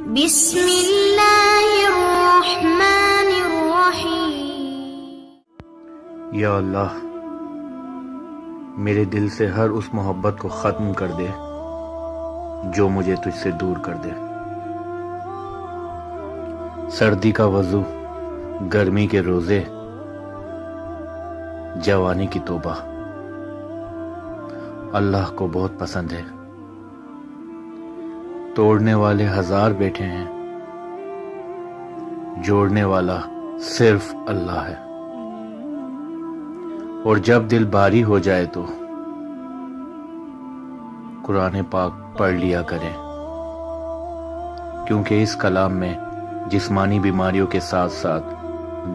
بسم اللہ الرحمن الرحیم۔ یا اللہ، میرے دل سے ہر اس محبت کو ختم کر دے جو مجھے تجھ سے دور کر دے۔ سردی کا وضو، گرمی کے روزے، جوانی کی توبہ اللہ کو بہت پسند ہے۔ توڑنے والے ہزار بیٹھے ہیں، جوڑنے والا صرف اللہ ہے۔ اور جب دل بھاری ہو جائے تو قرآن پاک پڑھ لیا کریں، کیونکہ اس کلام میں جسمانی بیماریوں کے ساتھ ساتھ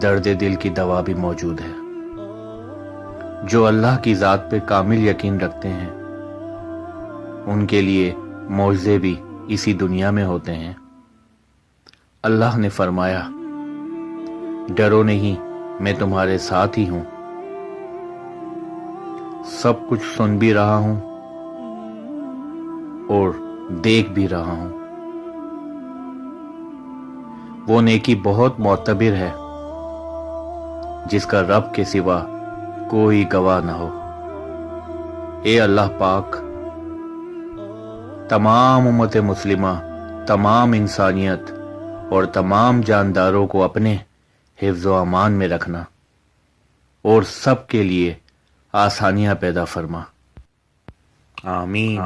درد دل کی دوا بھی موجود ہے۔ جو اللہ کی ذات پہ کامل یقین رکھتے ہیں ان کے لیے معجزے بھی اسی دنیا میں ہوتے ہیں۔ اللہ نے فرمایا، ڈرو نہیں، میں تمہارے ساتھ ہی ہوں، سب کچھ سن بھی رہا ہوں اور دیکھ بھی رہا ہوں۔ وہ نیکی بہت معتبر ہے جس کا رب کے سوا کوئی گواہ نہ ہو۔ اے اللہ پاک، تمام امت مسلمہ، تمام انسانیت اور تمام جانداروں کو اپنے حفظ و امان میں رکھنا اور سب کے لیے آسانیاں پیدا فرما۔ آمین۔